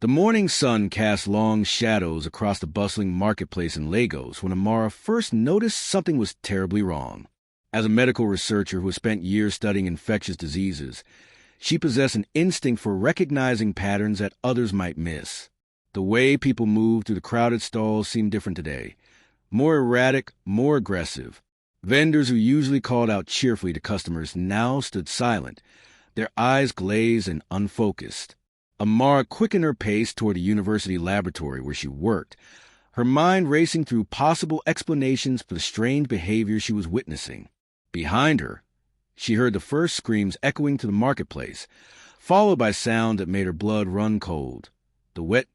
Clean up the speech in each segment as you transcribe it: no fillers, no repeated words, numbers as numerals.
The morning sun cast long shadows across the bustling marketplace in Lagos when Amara first noticed something was terribly wrong. As a medical researcher who has spent years studying infectious diseases, she possessed an instinct for recognizing patterns that others might miss. The way people moved through the crowded stalls seemed different today. More erratic, more aggressive. Vendors who usually called out cheerfully to customers now stood silent, their eyes glazed and unfocused. Amara quickened her pace toward the university laboratory where she worked, her mind racing through possible explanations for the strange behavior she was witnessing. Behind her, she heard the first screams echoing to the marketplace, followed by sound that made her blood run cold. The wet,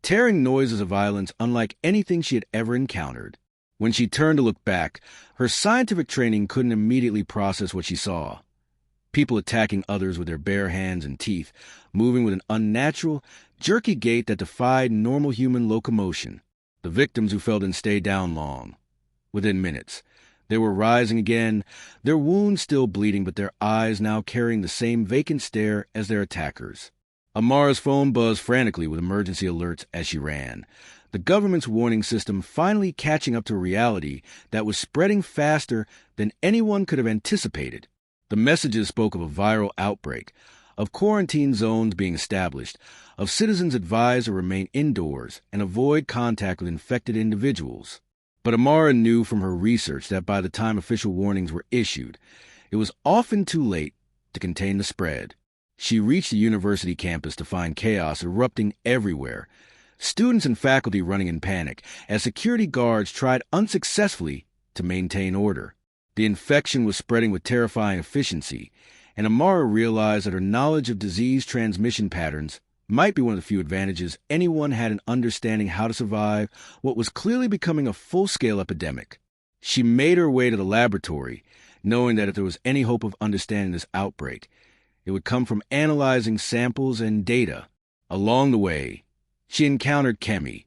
tearing noises of violence unlike anything she had ever encountered. When she turned to look back, her scientific training couldn't immediately process what she saw. People attacking others with their bare hands and teeth, moving with an unnatural, jerky gait that defied normal human locomotion. The victims who fell didn't stay down long. Within minutes, they were rising again, their wounds still bleeding but their eyes now carrying the same vacant stare as their attackers. Amara's phone buzzed frantically with emergency alerts as she ran, the government's warning system finally catching up to a reality that was spreading faster than anyone could have anticipated. The messages spoke of a viral outbreak, of quarantine zones being established, of citizens advised to remain indoors and avoid contact with infected individuals. But Amara knew from her research that by the time official warnings were issued, it was often too late to contain the spread. She reached the university campus to find chaos erupting everywhere, students and faculty running in panic as security guards tried unsuccessfully to maintain order. The infection was spreading with terrifying efficiency, and Amara realized that her knowledge of disease transmission patterns might be one of the few advantages anyone had in understanding how to survive what was clearly becoming a full-scale epidemic. She made her way to the laboratory, knowing that if there was any hope of understanding this outbreak, it would come from analyzing samples and data. Along the way, she encountered Kemi,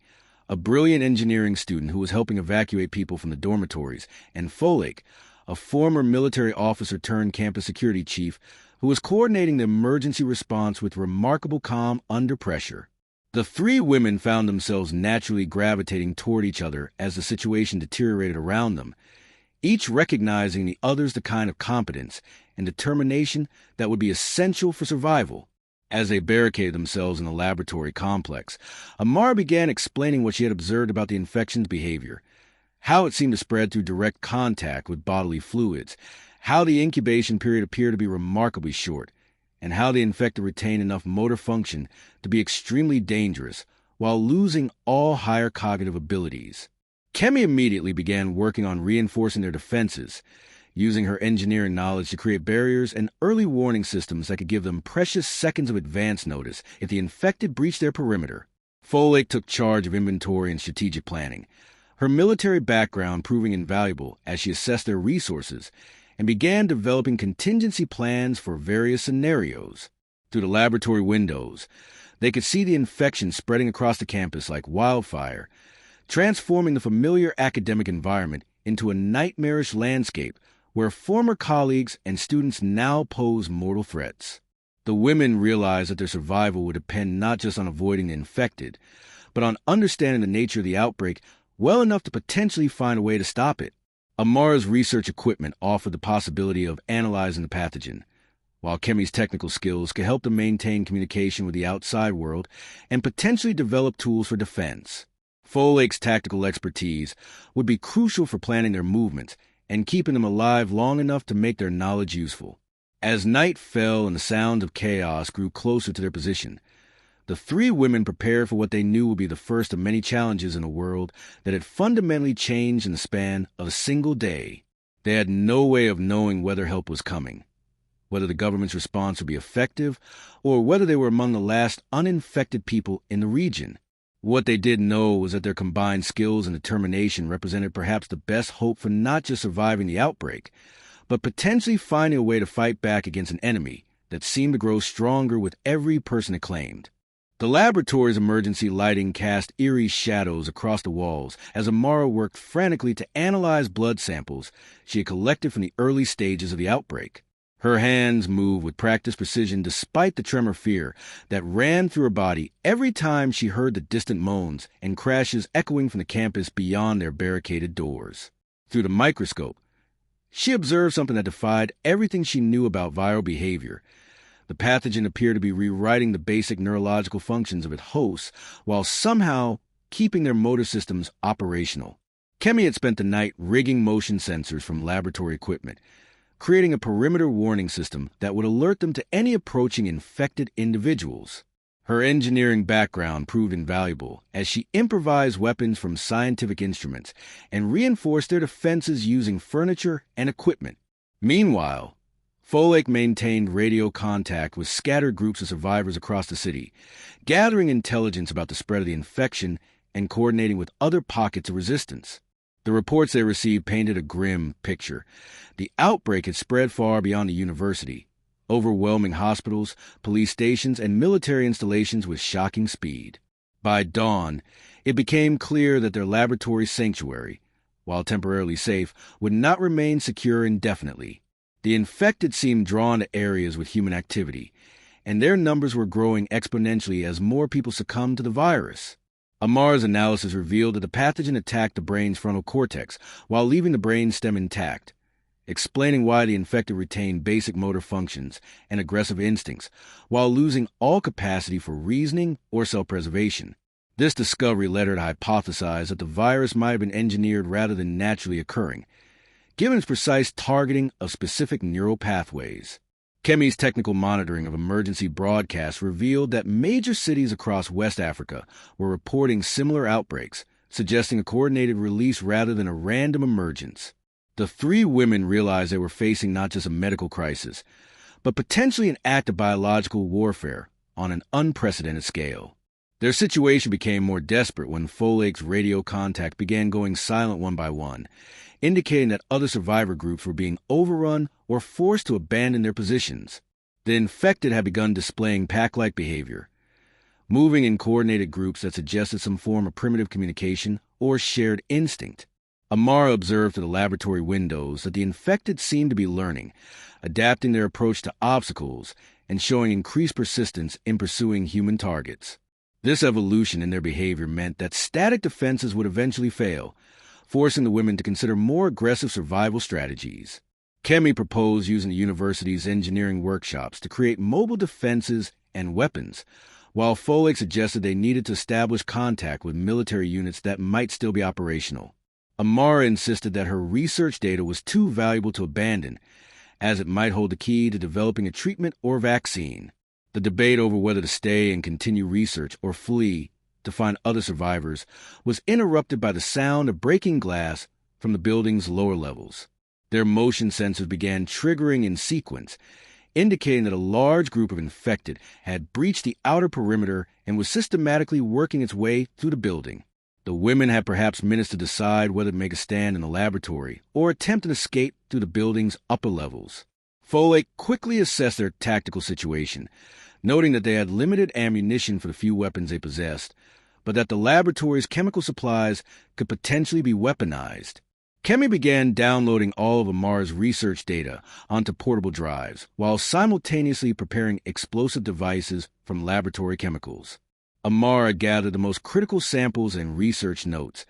a brilliant engineering student who was helping evacuate people from the dormitories, and Folek, a former military officer turned campus security chief who was coordinating the emergency response with remarkable calm under pressure. The three women found themselves naturally gravitating toward each other as the situation deteriorated around them, each recognizing the other's the kind of competence and determination that would be essential for survival. As they barricaded themselves in the laboratory complex, Amara began explaining what she had observed about the infection's behavior, how it seemed to spread through direct contact with bodily fluids, how the incubation period appeared to be remarkably short, and how the infected retained enough motor function to be extremely dangerous while losing all higher cognitive abilities. Kemi immediately began working on reinforcing their defenses, using her engineering knowledge to create barriers and early warning systems that could give them precious seconds of advance notice if the infected breached their perimeter. Folek took charge of inventory and strategic planning, her military background proving invaluable as she assessed their resources and began developing contingency plans for various scenarios. Through the laboratory windows, they could see the infection spreading across the campus like wildfire, transforming the familiar academic environment into a nightmarish landscape where former colleagues and students now pose mortal threats. The women realized that their survival would depend not just on avoiding the infected, but on understanding the nature of the outbreak well enough to potentially find a way to stop it. Amara's research equipment offered the possibility of analyzing the pathogen, while Kemi's technical skills could help them maintain communication with the outside world and potentially develop tools for defense. Folek's tactical expertise would be crucial for planning their movements and keeping them alive long enough to make their knowledge useful. As night fell and the sound of chaos grew closer to their position, the three women prepared for what they knew would be the first of many challenges in a world that had fundamentally changed in the span of a single day. They had no way of knowing whether help was coming, whether the government's response would be effective, or whether they were among the last uninfected people in the region. What they did know was that their combined skills and determination represented perhaps the best hope for not just surviving the outbreak, but potentially finding a way to fight back against an enemy that seemed to grow stronger with every person it claimed. The laboratory's emergency lighting cast eerie shadows across the walls as Amara worked frantically to analyze blood samples she had collected from the early stages of the outbreak. Her hands moved with practiced precision despite the tremor fear that ran through her body every time she heard the distant moans and crashes echoing from the campus beyond their barricaded doors. Through the microscope, she observed something that defied everything she knew about viral behavior. The pathogen appeared to be rewriting the basic neurological functions of its hosts while somehow keeping their motor systems operational. Kemi had spent the night rigging motion sensors from laboratory equipment, creating a perimeter warning system that would alert them to any approaching infected individuals. Her engineering background proved invaluable as she improvised weapons from scientific instruments and reinforced their defenses using furniture and equipment. Meanwhile, Folake maintained radio contact with scattered groups of survivors across the city, gathering intelligence about the spread of the infection and coordinating with other pockets of resistance. The reports they received painted a grim picture. The outbreak had spread far beyond the university, overwhelming hospitals, police stations, and military installations with shocking speed. By dawn, it became clear that their laboratory sanctuary, while temporarily safe, would not remain secure indefinitely. The infected seemed drawn to areas with human activity, and their numbers were growing exponentially as more people succumbed to the virus. Amar's analysis revealed that the pathogen attacked the brain's frontal cortex while leaving the brain stem intact, explaining why the infected retained basic motor functions and aggressive instincts while losing all capacity for reasoning or self-preservation. This discovery led her to hypothesize that the virus might have been engineered rather than naturally occurring, given its precise targeting of specific neural pathways. Kemi's technical monitoring of emergency broadcasts revealed that major cities across West Africa were reporting similar outbreaks, suggesting a coordinated release rather than a random emergence. The three women realized they were facing not just a medical crisis, but potentially an act of biological warfare on an unprecedented scale. Their situation became more desperate when Folake's radio contact began going silent one by one, indicating that other survivor groups were being overrun or forced to abandon their positions. The infected had begun displaying pack-like behavior, moving in coordinated groups that suggested some form of primitive communication or shared instinct. Amara observed through the laboratory windows that the infected seemed to be learning, adapting their approach to obstacles, and showing increased persistence in pursuing human targets. This evolution in their behavior meant that static defenses would eventually fail, forcing the women to consider more aggressive survival strategies. Kemi proposed using the university's engineering workshops to create mobile defenses and weapons, while Folake suggested they needed to establish contact with military units that might still be operational. Amara insisted that her research data was too valuable to abandon, as it might hold the key to developing a treatment or vaccine. The debate over whether to stay and continue research or flee to find other survivors was interrupted by the sound of breaking glass from the building's lower levels. Their motion sensors began triggering in sequence, indicating that a large group of infected had breached the outer perimeter and was systematically working its way through the building. The women had perhaps minutes to decide whether to make a stand in the laboratory or attempt an escape through the building's upper levels. Folake quickly assessed their tactical situation, noting that they had limited ammunition for the few weapons they possessed, but that the laboratory's chemical supplies could potentially be weaponized. Kemi began downloading all of Amara's research data onto portable drives, while simultaneously preparing explosive devices from laboratory chemicals. Amara gathered the most critical samples and research notes,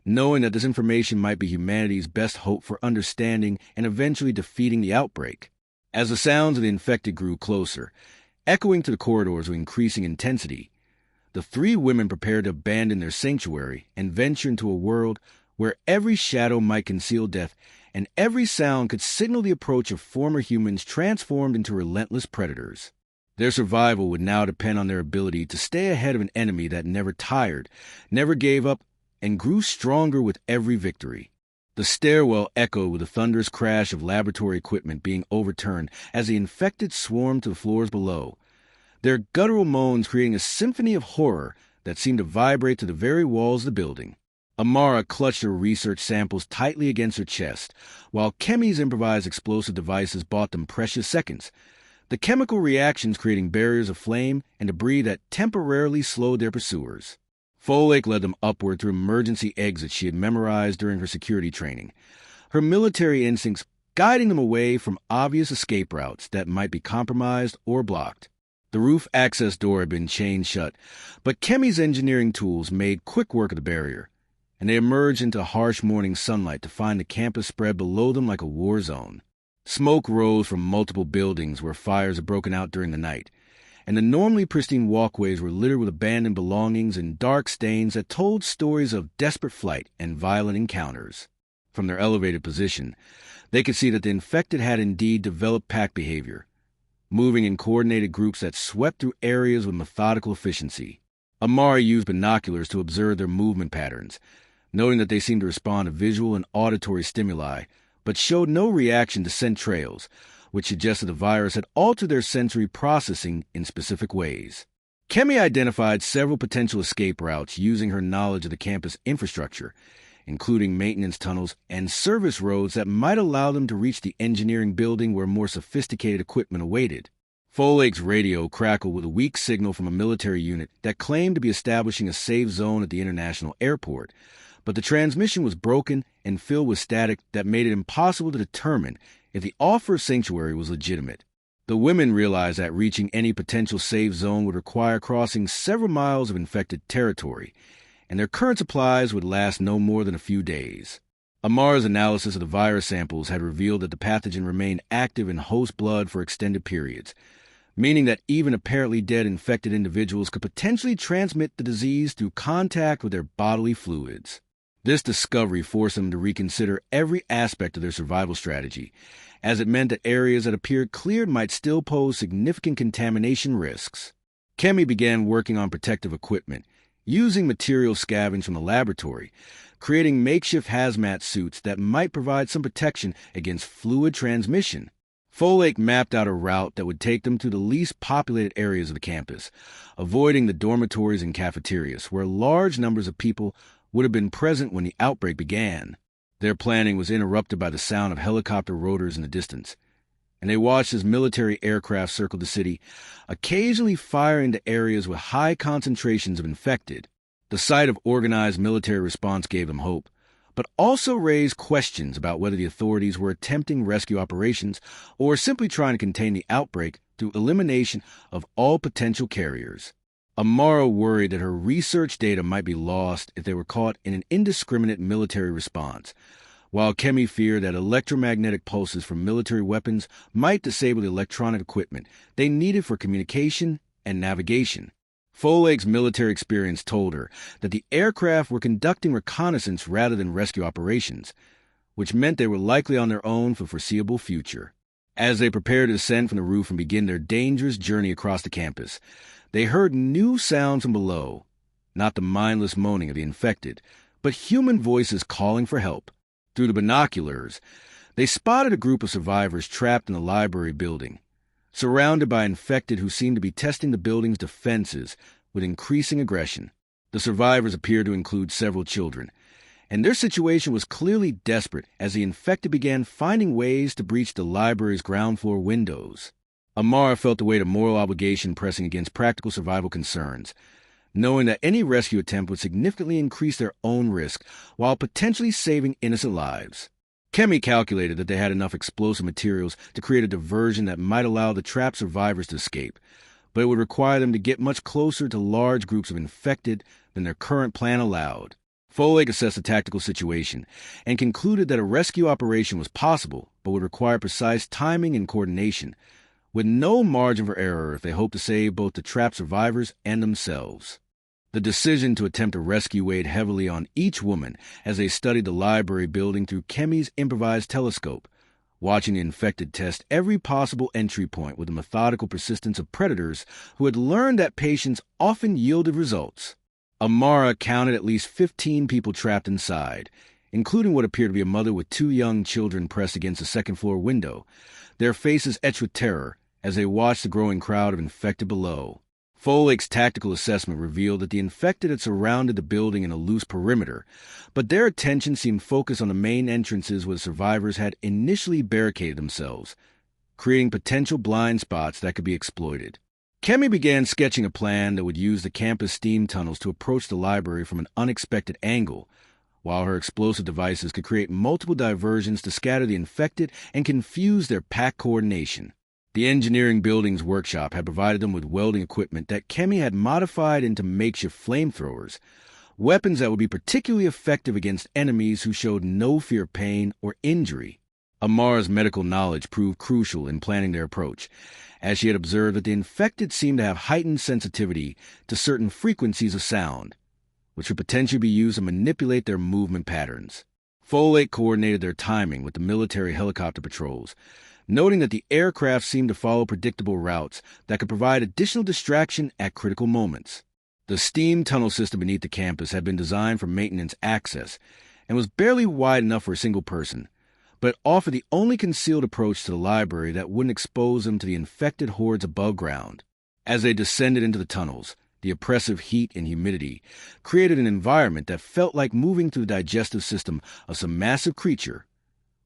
knowing that this information might be humanity's best hope for understanding and eventually defeating the outbreak. As the sounds of the infected grew closer, echoing through the corridors with increasing intensity, the three women prepared to abandon their sanctuary and venture into a world where every shadow might conceal death and every sound could signal the approach of former humans transformed into relentless predators. Their survival would now depend on their ability to stay ahead of an enemy that never tired, never gave up, and grew stronger with every victory. The stairwell echoed with the thunderous crash of laboratory equipment being overturned as the infected swarmed to the floors below, their guttural moans creating a symphony of horror that seemed to vibrate to the very walls of the building. Amara clutched her research samples tightly against her chest, while Kemi's improvised explosive devices bought them precious seconds, the chemical reactions creating barriers of flame and debris that temporarily slowed their pursuers. Folake led them upward through emergency exits she had memorized during her security training, her military instincts guiding them away from obvious escape routes that might be compromised or blocked. The roof access door had been chained shut, but Kemi's engineering tools made quick work of the barrier, and they emerged into harsh morning sunlight to find the campus spread below them like a war zone. Smoke rose from multiple buildings where fires had broken out during the night, and the normally pristine walkways were littered with abandoned belongings and dark stains that told stories of desperate flight and violent encounters. From their elevated position, they could see that the infected had indeed developed pack behavior, moving in coordinated groups that swept through areas with methodical efficiency. Amara used binoculars to observe their movement patterns, noting that they seemed to respond to visual and auditory stimuli, but showed no reaction to scent trails, which suggested the virus had altered their sensory processing in specific ways. Kemi identified several potential escape routes using her knowledge of the campus infrastructure, including maintenance tunnels and service roads that might allow them to reach the engineering building where more sophisticated equipment awaited. Folake's radio crackled with a weak signal from a military unit that claimed to be establishing a safe zone at the international airport, but the transmission was broken and filled with static that made it impossible to determine if the offer of sanctuary was legitimate. The women realized that reaching any potential safe zone would require crossing several miles of infected territory, and their current supplies would last no more than a few days. Amara's analysis of the virus samples had revealed that the pathogen remained active in host blood for extended periods, meaning that even apparently dead infected individuals could potentially transmit the disease through contact with their bodily fluids. This discovery forced them to reconsider every aspect of their survival strategy, as it meant that areas that appeared cleared might still pose significant contamination risks. Kemi began working on protective equipment, using materials scavenged from the laboratory, creating makeshift hazmat suits that might provide some protection against fluid transmission. Folake mapped out a route that would take them to the least populated areas of the campus, avoiding the dormitories and cafeterias, where large numbers of people would have been present when the outbreak began. Their planning was interrupted by the sound of helicopter rotors in the distance, and they watched as military aircraft circled the city, occasionally firing into areas with high concentrations of infected. The sight of organized military response gave them hope, but also raised questions about whether the authorities were attempting rescue operations or simply trying to contain the outbreak through elimination of all potential carriers. Amara worried that her research data might be lost if they were caught in an indiscriminate military response, while Kemi feared that electromagnetic pulses from military weapons might disable the electronic equipment they needed for communication and navigation. Folake's military experience told her that the aircraft were conducting reconnaissance rather than rescue operations, which meant they were likely on their own for the foreseeable future. As they prepared to descend from the roof and begin their dangerous journey across the campus, they heard new sounds from below, not the mindless moaning of the infected, but human voices calling for help. Through the binoculars, they spotted a group of survivors trapped in the library building, surrounded by infected who seemed to be testing the building's defenses with increasing aggression. The survivors appeared to include several children, and their situation was clearly desperate as the infected began finding ways to breach the library's ground floor windows. Amara felt the weight of moral obligation pressing against practical survival concerns, knowing that any rescue attempt would significantly increase their own risk while potentially saving innocent lives. Kemi calculated that they had enough explosive materials to create a diversion that might allow the trapped survivors to escape, but it would require them to get much closer to large groups of infected than their current plan allowed. Folake assessed the tactical situation and concluded that a rescue operation was possible but would require precise timing and coordination, with no margin for error if they hoped to save both the trapped survivors and themselves. The decision to attempt a rescue weighed heavily on each woman as they studied the library building through Kemi's improvised telescope, watching the infected test every possible entry point with the methodical persistence of predators who had learned that patience often yielded results. Amara counted at least 15 people trapped inside, including what appeared to be a mother with 2 young children pressed against a second-floor window, their faces etched with terror as they watched the growing crowd of infected below. Folake's tactical assessment revealed that the infected had surrounded the building in a loose perimeter, but their attention seemed focused on the main entrances where the survivors had initially barricaded themselves, creating potential blind spots that could be exploited. Kemi began sketching a plan that would use the campus steam tunnels to approach the library from an unexpected angle, while her explosive devices could create multiple diversions to scatter the infected and confuse their pack coordination. The engineering building's workshop had provided them with welding equipment that Kemi had modified into makeshift flamethrowers, weapons that would be particularly effective against enemies who showed no fear of pain or injury. Amara's medical knowledge proved crucial in planning their approach, as she had observed that the infected seemed to have heightened sensitivity to certain frequencies of sound, which would potentially be used to manipulate their movement patterns. Folate coordinated their timing with the military helicopter patrols, noting that the aircraft seemed to follow predictable routes that could provide additional distraction at critical moments. The steam tunnel system beneath the campus had been designed for maintenance access and was barely wide enough for a single person, but offered the only concealed approach to the library that wouldn't expose them to the infected hordes above ground. As they descended into the tunnels, the oppressive heat and humidity created an environment that felt like moving through the digestive system of some massive creature,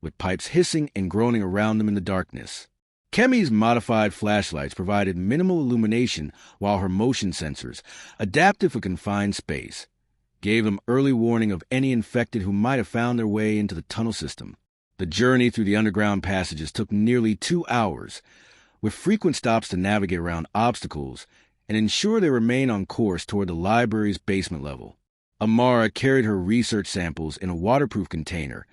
with pipes hissing and groaning around them in the darkness. Kemi's modified flashlights provided minimal illumination, while her motion sensors, adapted for confined space, gave them early warning of any infected who might have found their way into the tunnel system. The journey through the underground passages took nearly 2 hours, with frequent stops to navigate around obstacles and ensure they remain on course toward the library's basement level. Amara carried her research samples in a waterproof container,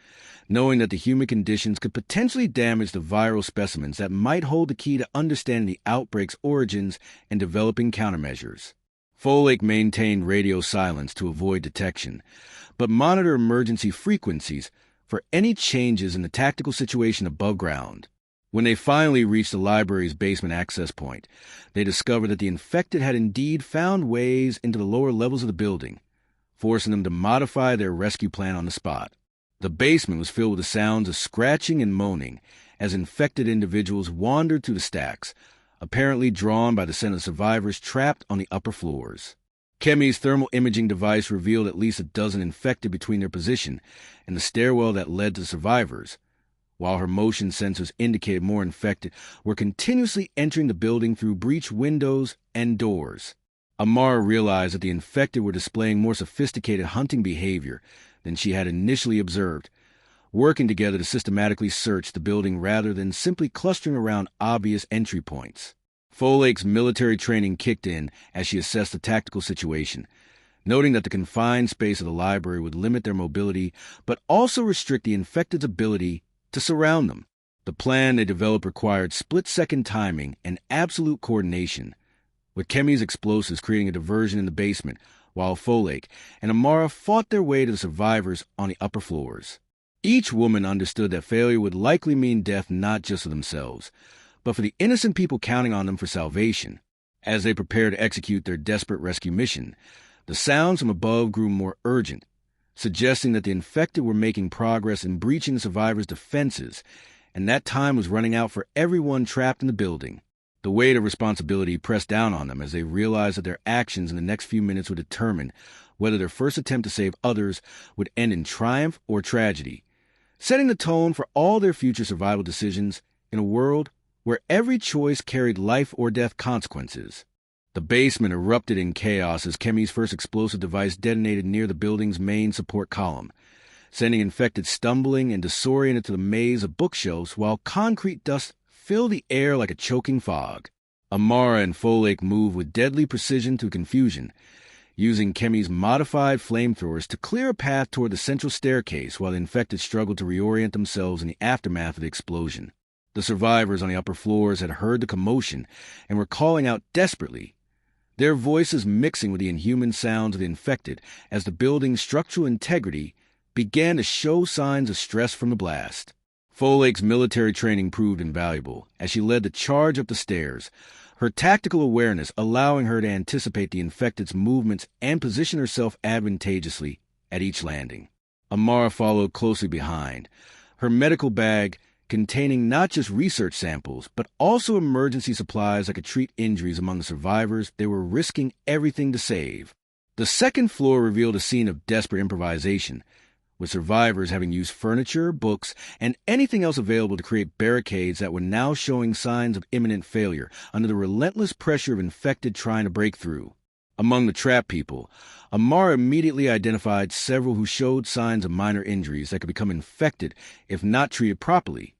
knowing that the humid conditions could potentially damage the viral specimens that might hold the key to understanding the outbreak's origins and developing countermeasures. Folate maintained radio silence to avoid detection, but monitored emergency frequencies for any changes in the tactical situation above ground. When they finally reached the library's basement access point, they discovered that the infected had indeed found ways into the lower levels of the building, forcing them to modify their rescue plan on the spot. The basement was filled with the sounds of scratching and moaning as infected individuals wandered through the stacks, apparently drawn by the scent of survivors trapped on the upper floors. Kemi's thermal imaging device revealed at least a dozen infected between their position and the stairwell that led to the survivors, while her motion sensors indicated more infected were continuously entering the building through breached windows and doors. Amara realized that the infected were displaying more sophisticated hunting behavior than she had initially observed, working together to systematically search the building rather than simply clustering around obvious entry points. Folate's military training kicked in as she assessed the tactical situation, noting that the confined space of the library would limit their mobility but also restrict the infected's ability to surround them. The plan they developed required split-second timing and absolute coordination, with Kemi's explosives creating a diversion in the basement, while Folate and Amara fought their way to the survivors on the upper floors. Each woman understood that failure would likely mean death not just for themselves, but for the innocent people counting on them for salvation. As they prepared to execute their desperate rescue mission, the sounds from above grew more urgent, suggesting that the infected were making progress in breaching the survivors' defenses, and that time was running out for everyone trapped in the building. The weight of responsibility pressed down on them as they realized that their actions in the next few minutes would determine whether their first attempt to save others would end in triumph or tragedy, setting the tone for all their future survival decisions in a world where every choice carried life or death consequences. The basement erupted in chaos as Kemi's first explosive device detonated near the building's main support column, sending infected stumbling and disoriented to the maze of bookshelves while concrete dust filled the air like a choking fog. Amara and Folate moved with deadly precision through confusion, using Kemi's modified flamethrowers to clear a path toward the central staircase while the infected struggled to reorient themselves in the aftermath of the explosion. The survivors on the upper floors had heard the commotion and were calling out desperately, their voices mixing with the inhuman sounds of the infected as the building's structural integrity began to show signs of stress from the blast. Folate's military training proved invaluable as she led the charge up the stairs, her tactical awareness allowing her to anticipate the infected's movements and position herself advantageously at each landing. Amara followed closely behind, her medical bag containing not just research samples, but also emergency supplies that could treat injuries among the survivors they were risking everything to save. The second floor revealed a scene of desperate improvisation, with survivors having used furniture, books, and anything else available to create barricades that were now showing signs of imminent failure under the relentless pressure of infected trying to break through. Among the trapped people, Amara immediately identified several who showed signs of minor injuries that could become infected if not treated properly,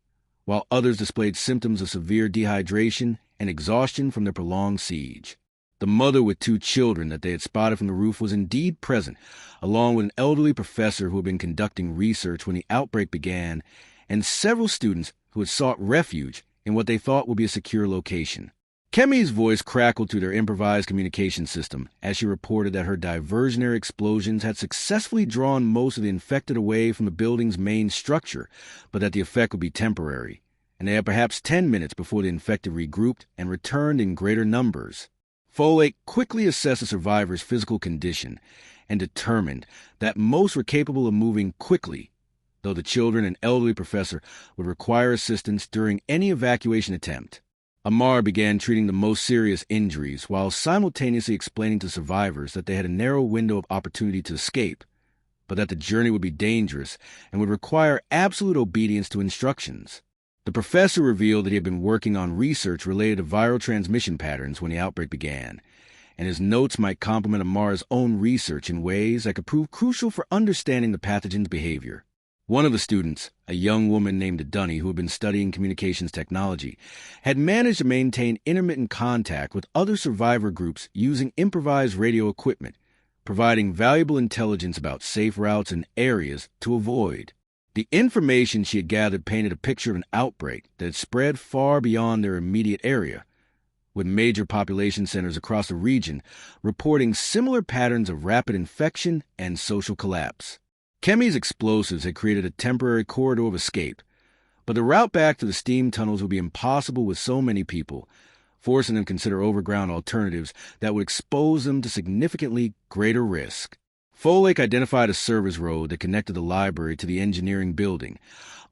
while others displayed symptoms of severe dehydration and exhaustion from their prolonged siege. The mother with 2 children that they had spotted from the roof was indeed present, along with an elderly professor who had been conducting research when the outbreak began, and several students who had sought refuge in what they thought would be a secure location. Kemi's voice crackled through their improvised communication system as she reported that her diversionary explosions had successfully drawn most of the infected away from the building's main structure, but that the effect would be temporary, and they had perhaps 10 minutes before the infected regrouped and returned in greater numbers. Folake quickly assessed the survivors' physical condition and determined that most were capable of moving quickly, though the children and elderly professor would require assistance during any evacuation attempt. Amar began treating the most serious injuries while simultaneously explaining to survivors that they had a narrow window of opportunity to escape, but that the journey would be dangerous and would require absolute obedience to instructions. The professor revealed that he had been working on research related to viral transmission patterns when the outbreak began, and his notes might complement Amar's own research in ways that could prove crucial for understanding the pathogen's behavior. One of the students, a young woman named Dunny who had been studying communications technology, had managed to maintain intermittent contact with other survivor groups using improvised radio equipment, providing valuable intelligence about safe routes and areas to avoid. The information she had gathered painted a picture of an outbreak that had spread far beyond their immediate area, with major population centers across the region reporting similar patterns of rapid infection and social collapse. Kemi's explosives had created a temporary corridor of escape, but the route back to the steam tunnels would be impossible with so many people, forcing them to consider overground alternatives that would expose them to significantly greater risk. Folake identified a service road that connected the library to the engineering building,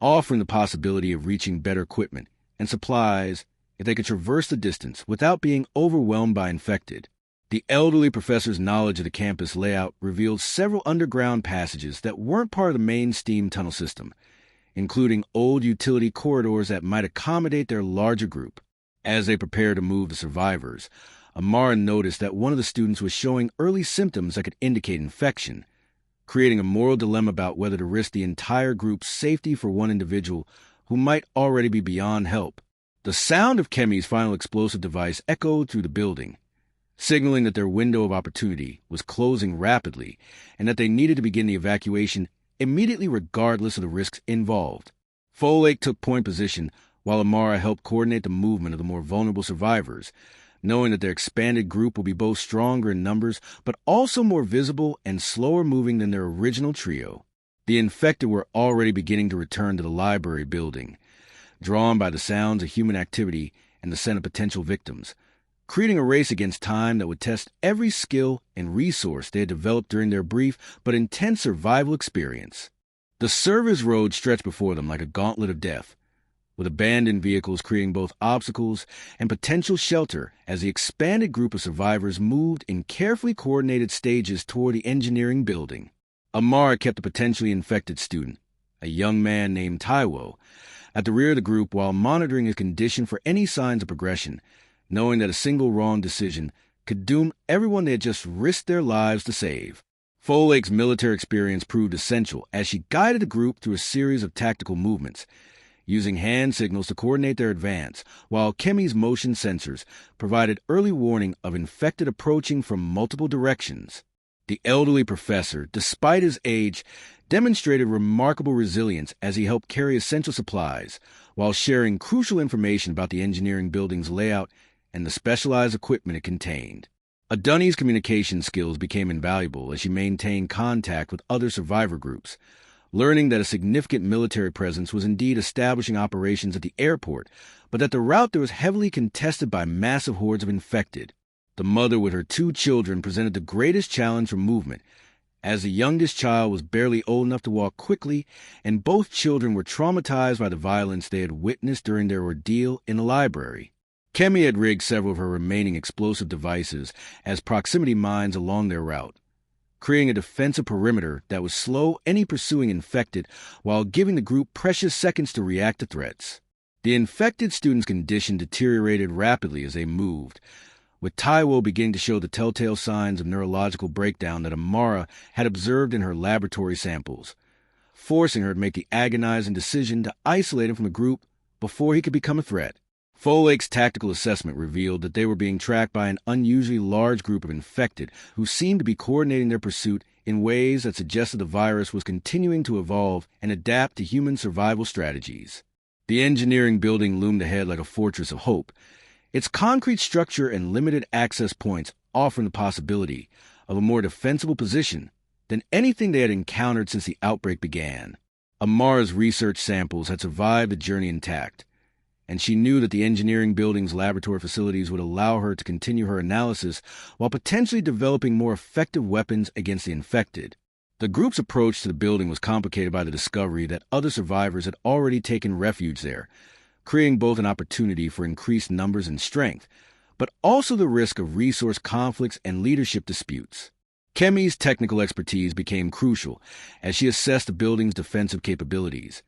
offering the possibility of reaching better equipment and supplies if they could traverse the distance without being overwhelmed by infected. The elderly professor's knowledge of the campus layout revealed several underground passages that weren't part of the main steam tunnel system, including old utility corridors that might accommodate their larger group. As they prepared to move the survivors, Amara noticed that one of the students was showing early symptoms that could indicate infection, creating a moral dilemma about whether to risk the entire group's safety for one individual who might already be beyond help. The sound of Kemi's final explosive device echoed through the building, signaling that their window of opportunity was closing rapidly and that they needed to begin the evacuation immediately regardless of the risks involved. Folake took point position while Amara helped coordinate the movement of the more vulnerable survivors, knowing that their expanded group would be both stronger in numbers but also more visible and slower moving than their original trio. The infected were already beginning to return to the library building, drawn by the sounds of human activity and the scent of potential victims, creating a race against time that would test every skill and resource they had developed during their brief but intense survival experience. The service road stretched before them like a gauntlet of death, with abandoned vehicles creating both obstacles and potential shelter as the expanded group of survivors moved in carefully coordinated stages toward the engineering building. Amara kept a potentially infected student, a young man named Taiwo, at the rear of the group while monitoring his condition for any signs of progression, knowing that a single wrong decision could doom everyone they had just risked their lives to save. Folake's military experience proved essential as she guided the group through a series of tactical movements, using hand signals to coordinate their advance, while Kemi's motion sensors provided early warning of infected approaching from multiple directions. The elderly professor, despite his age, demonstrated remarkable resilience as he helped carry essential supplies, while sharing crucial information about the engineering building's layout and the specialized equipment it contained. Adunni's communication skills became invaluable as she maintained contact with other survivor groups, learning that a significant military presence was indeed establishing operations at the airport, but that the route there was heavily contested by massive hordes of infected. The mother with her 2 children presented the greatest challenge for movement, as the youngest child was barely old enough to walk quickly, and both children were traumatized by the violence they had witnessed during their ordeal in the library. Kemi had rigged several of her remaining explosive devices as proximity mines along their route, creating a defensive perimeter that would slow any pursuing infected while giving the group precious seconds to react to threats. The infected students' condition deteriorated rapidly as they moved, with Taiwo beginning to show the telltale signs of neurological breakdown that Amara had observed in her laboratory samples, forcing her to make the agonizing decision to isolate him from the group before he could become a threat. Folake's tactical assessment revealed that they were being tracked by an unusually large group of infected who seemed to be coordinating their pursuit in ways that suggested the virus was continuing to evolve and adapt to human survival strategies. The engineering building loomed ahead like a fortress of hope, its concrete structure and limited access points offering the possibility of a more defensible position than anything they had encountered since the outbreak began. Amara's research samples had survived the journey intact, and she knew that the engineering building's laboratory facilities would allow her to continue her analysis while potentially developing more effective weapons against the infected. The group's approach to the building was complicated by the discovery that other survivors had already taken refuge there, creating both an opportunity for increased numbers and strength, but also the risk of resource conflicts and leadership disputes. Kemi's technical expertise became crucial as she assessed the building's defensive capabilities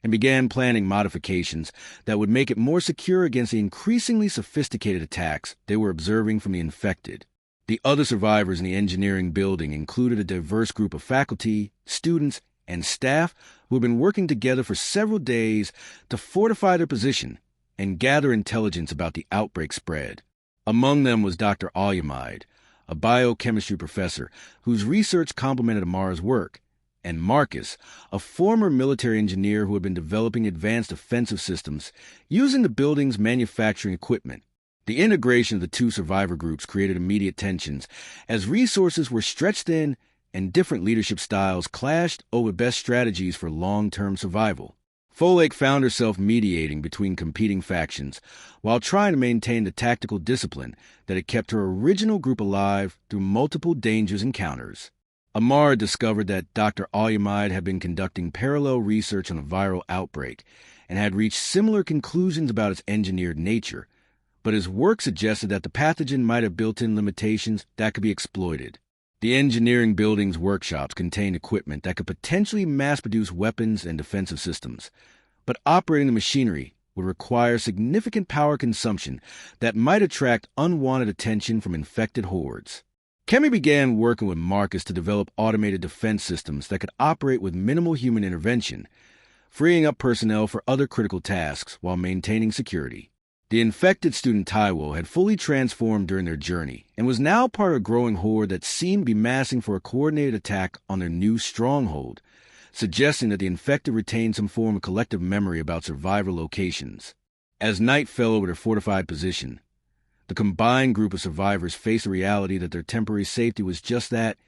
and began planning modifications that would make it more secure against the increasingly sophisticated attacks they were observing from the infected. The other survivors in the engineering building included a diverse group of faculty, students, and staff who had been working together for several days to fortify their position and gather intelligence about the outbreak spread. Among them was Dr. Alyamide, a biochemistry professor whose research complemented Amara's work, and Marcus, a former military engineer who had been developing advanced defensive systems using the building's manufacturing equipment. The integration of the two survivor groups created immediate tensions as resources were stretched thin and different leadership styles clashed over best strategies for long-term survival. Folake found herself mediating between competing factions while trying to maintain the tactical discipline that had kept her original group alive through multiple dangerous encounters. Amara discovered that Dr. Alyamide had been conducting parallel research on a viral outbreak and had reached similar conclusions about its engineered nature, but his work suggested that the pathogen might have built-in limitations that could be exploited. The engineering building's workshops contained equipment that could potentially mass-produce weapons and defensive systems, but operating the machinery would require significant power consumption that might attract unwanted attention from infected hordes. Kemi began working with Marcus to develop automated defense systems that could operate with minimal human intervention, freeing up personnel for other critical tasks while maintaining security. The infected student Taiwo had fully transformed during their journey and was now part of a growing horde that seemed to be massing for a coordinated attack on their new stronghold, suggesting that the infected retained some form of collective memory about survivor locations. As night fell over their fortified position, the combined group of survivors faced the reality that their temporary safety was just that,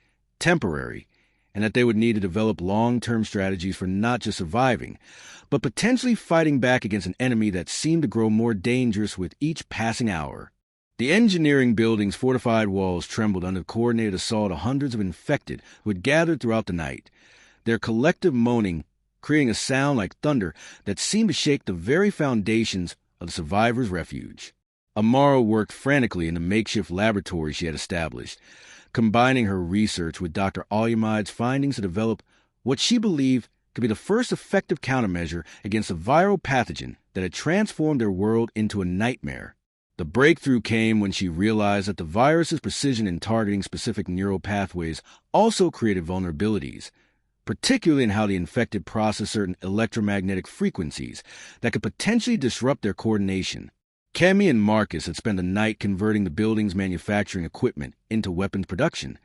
temporary, and that they would need to develop long-term strategies for not just surviving, but potentially fighting back against an enemy that seemed to grow more dangerous with each passing hour. The engineering building's fortified walls trembled under the coordinated assault of hundreds of infected who had gathered throughout the night, their collective moaning creating a sound like thunder that seemed to shake the very foundations of the survivors' refuge. Amara worked frantically in the makeshift laboratory she had established, combining her research with Dr. Alyamide's findings to develop what she believed could be the first effective countermeasure against a viral pathogen that had transformed their world into a nightmare. The breakthrough came when she realized that the virus's precision in targeting specific neural pathways also created vulnerabilities, particularly in how the infected process certain electromagnetic frequencies that could potentially disrupt their coordination. Kemi and Marcus had spent the night converting the building's manufacturing equipment into weapons production,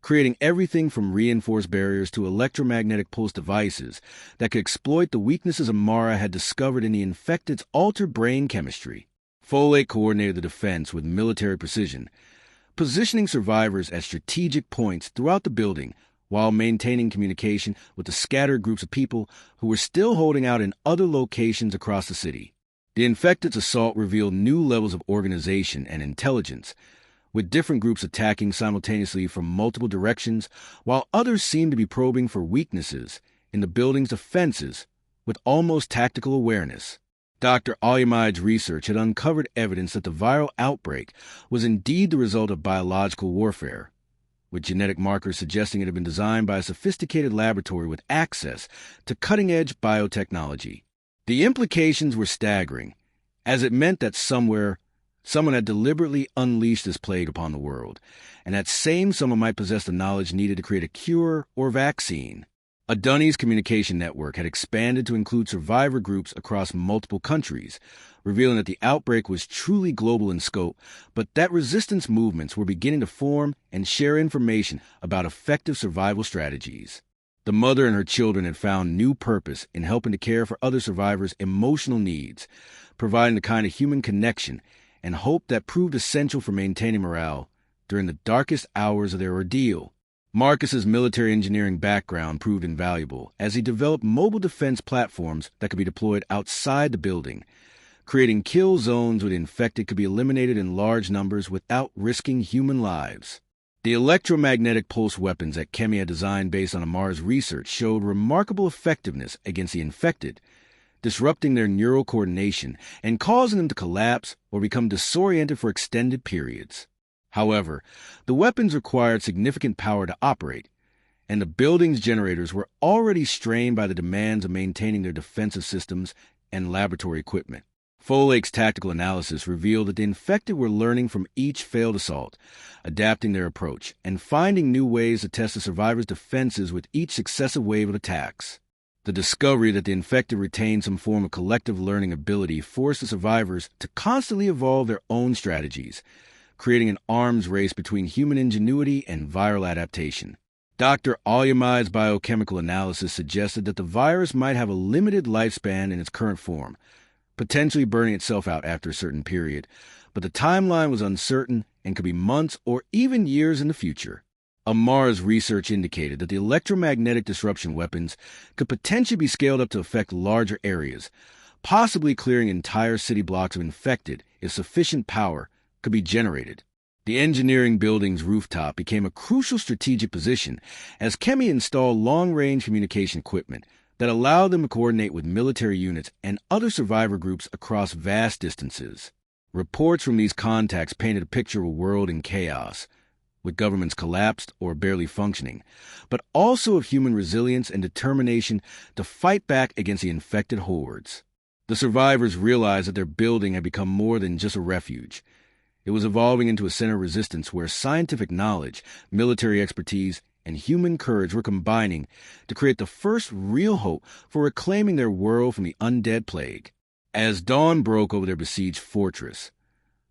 creating everything from reinforced barriers to electromagnetic pulse devices that could exploit the weaknesses Amara had discovered in the infected's altered brain chemistry. Folate coordinated the defense with military precision, positioning survivors at strategic points throughout the building while maintaining communication with the scattered groups of people who were still holding out in other locations across the city. The infected's assault revealed new levels of organization and intelligence, with different groups attacking simultaneously from multiple directions, while others seemed to be probing for weaknesses in the building's defenses with almost tactical awareness. Dr. Alyamide's research had uncovered evidence that the viral outbreak was indeed the result of biological warfare, with genetic markers suggesting it had been designed by a sophisticated laboratory with access to cutting-edge biotechnology. The implications were staggering, as it meant that somewhere, Someone had deliberately unleashed this plague upon the world, and that same someone might possess the knowledge needed to create a cure or vaccine. Adunni's communication network had expanded to include survivor groups across multiple countries, revealing that the outbreak was truly global in scope, but that resistance movements were beginning to form and share information about effective survival strategies. The mother and her children had found new purpose in helping to care for other survivors' emotional needs, providing the kind of human connection and hope that proved essential for maintaining morale during the darkest hours of their ordeal. Marcus's military engineering background proved invaluable as he developed mobile defense platforms that could be deployed outside the building, creating kill zones where the infected could be eliminated in large numbers without risking human lives. The electromagnetic pulse weapons that Kemi had designed based on Amar's research showed remarkable effectiveness against the infected, disrupting their neural coordination and causing them to collapse or become disoriented for extended periods. However, the weapons required significant power to operate, and the building's generators were already strained by the demands of maintaining their defensive systems and laboratory equipment. Folake's tactical analysis revealed that the infected were learning from each failed assault, adapting their approach, and finding new ways to test the survivors' defenses with each successive wave of attacks. The discovery that the infected retained some form of collective learning ability forced the survivors to constantly evolve their own strategies, creating an arms race between human ingenuity and viral adaptation. Dr. Alyamai's biochemical analysis suggested that the virus might have a limited lifespan in its current form, potentially burning itself out after a certain period, but the timeline was uncertain and could be months or even years in the future. Amar's research indicated that the electromagnetic disruption weapons could potentially be scaled up to affect larger areas, possibly clearing entire city blocks of infected if sufficient power could be generated. The engineering building's rooftop became a crucial strategic position as Kemi installed long-range communication equipment that allowed them to coordinate with military units and other survivor groups across vast distances. Reports from these contacts painted a picture of a world in chaos, with governments collapsed or barely functioning, but also of human resilience and determination to fight back against the infected hordes. The survivors realized that their building had become more than just a refuge. It was evolving into a center of resistance where scientific knowledge, military expertise, and human courage were combining to create the first real hope for reclaiming their world from the undead plague. As dawn broke over their besieged fortress,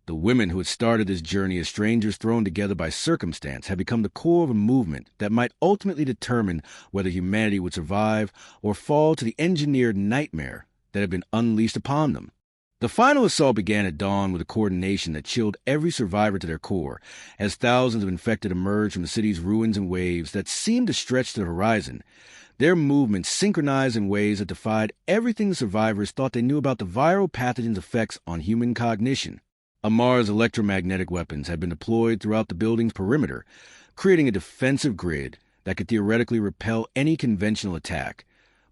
the women who had started this journey as strangers thrown together by circumstance had become the core of a movement that might ultimately determine whether humanity would survive or fall to the engineered nightmare that had been unleashed upon them. The final assault began at dawn with a coordination that chilled every survivor to their core, as thousands of infected emerged from the city's ruins in waves that seemed to stretch to the horizon, their movements synchronized in ways that defied everything the survivors thought they knew about the viral pathogen's effects on human cognition. Amar's electromagnetic weapons had been deployed throughout the building's perimeter, creating a defensive grid that could theoretically repel any conventional attack.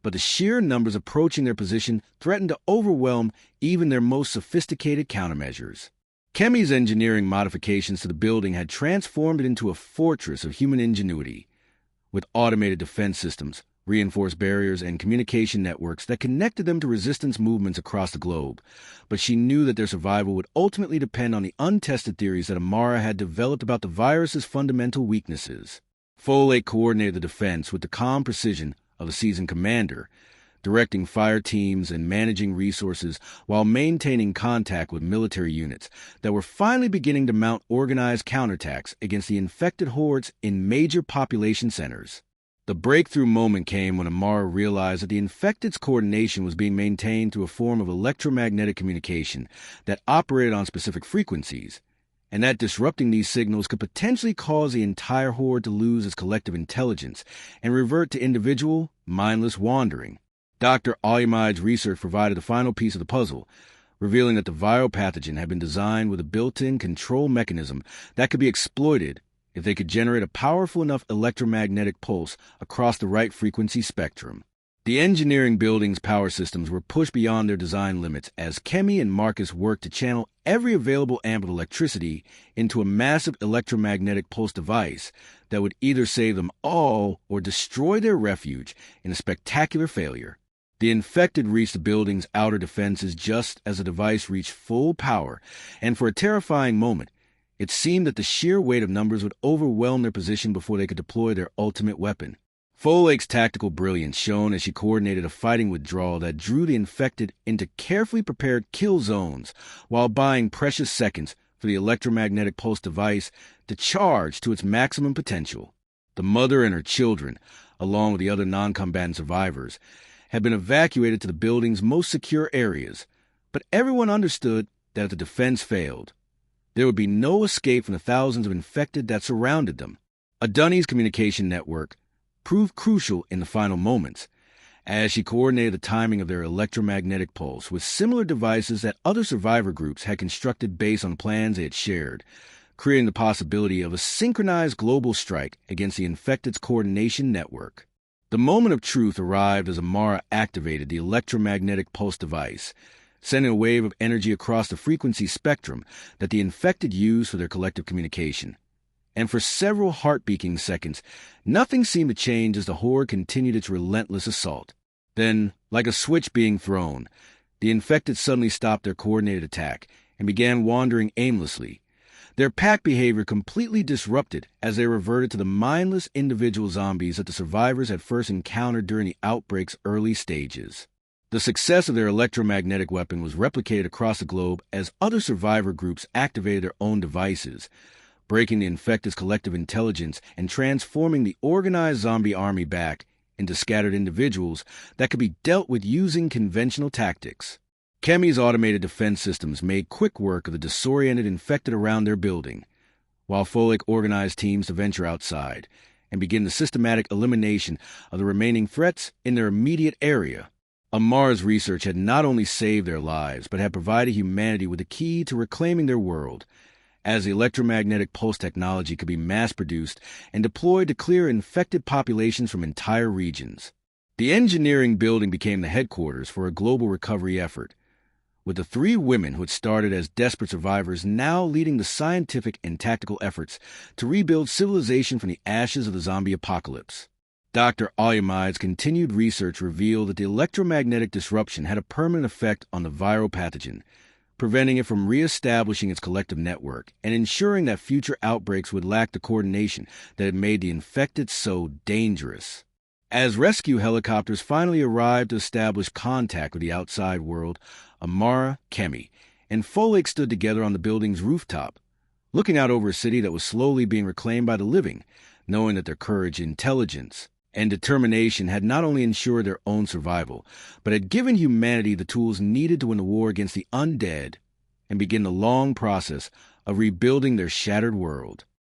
But the sheer numbers approaching their position threatened to overwhelm even their most sophisticated countermeasures. Kemi's engineering modifications to the building had transformed it into a fortress of human ingenuity, with automated defense systems, reinforced barriers, and communication networks that connected them to resistance movements across the globe. But she knew that their survival would ultimately depend on the untested theories that Amara had developed about the virus's fundamental weaknesses. Folate coordinated the defense with the calm precision of a seasoned commander, directing fire teams and managing resources while maintaining contact with military units that were finally beginning to mount organized counterattacks against the infected hordes in major population centers. The breakthrough moment came when Amara realized that the infected's coordination was being maintained through a form of electromagnetic communication that operated on specific frequencies, and that disrupting these signals could potentially cause the entire horde to lose its collective intelligence and revert to individual, mindless wandering. Dr. Alyamai's research provided the final piece of the puzzle, revealing that the viral pathogen had been designed with a built-in control mechanism that could be exploited if they could generate a powerful enough electromagnetic pulse across the right frequency spectrum. The engineering building's power systems were pushed beyond their design limits as Kemi and Marcus worked to channel every available amp of electricity into a massive electromagnetic pulse device that would either save them all or destroy their refuge in a spectacular failure. The infected reached the building's outer defenses just as the device reached full power, and for a terrifying moment, it seemed that the sheer weight of numbers would overwhelm their position before they could deploy their ultimate weapon. Folake's tactical brilliance shone as she coordinated a fighting withdrawal that drew the infected into carefully prepared kill zones while buying precious seconds for the electromagnetic pulse device to charge to its maximum potential. The mother and her children, along with the other non-combatant survivors, had been evacuated to the building's most secure areas, but everyone understood that if the defense failed, there would be no escape from the thousands of infected that surrounded them. Adunni's communication network proved crucial in the final moments, as she coordinated the timing of their electromagnetic pulse with similar devices that other survivor groups had constructed based on plans they had shared, creating the possibility of a synchronized global strike against the infected's coordination network. The moment of truth arrived as Amara activated the electromagnetic pulse device, sending a wave of energy across the frequency spectrum that the infected used for their collective communication. And for several heart-beating seconds, nothing seemed to change as the horde continued its relentless assault. Then, like a switch being thrown, the infected suddenly stopped their coordinated attack and began wandering aimlessly, their pack behavior completely disrupted as they reverted to the mindless individual zombies that the survivors had first encountered during the outbreak's early stages. The success of their electromagnetic weapon was replicated across the globe as other survivor groups activated their own devices, breaking the infected's collective intelligence and transforming the organized zombie army back into scattered individuals that could be dealt with using conventional tactics. Kemi's automated defense systems made quick work of the disoriented infected around their building, while Folake organized teams to venture outside and begin the systematic elimination of the remaining threats in their immediate area. Amara's research had not only saved their lives, but had provided humanity with the key to reclaiming their world, as the electromagnetic pulse technology could be mass-produced and deployed to clear infected populations from entire regions. The engineering building became the headquarters for a global recovery effort, with the 3 women who had started as desperate survivors now leading the scientific and tactical efforts to rebuild civilization from the ashes of the zombie apocalypse. Dr. Alyamide's continued research revealed that the electromagnetic disruption had a permanent effect on the viral pathogen, preventing it from re-establishing its collective network and ensuring that future outbreaks would lack the coordination that had made the infected so dangerous. As rescue helicopters finally arrived to establish contact with the outside world, Amara, Kemi, and Folake stood together on the building's rooftop, looking out over a city that was slowly being reclaimed by the living, knowing that their courage, intelligence, and determination had not only ensured their own survival, but had given humanity the tools needed to win the war against the undead and begin the long process of rebuilding their shattered world.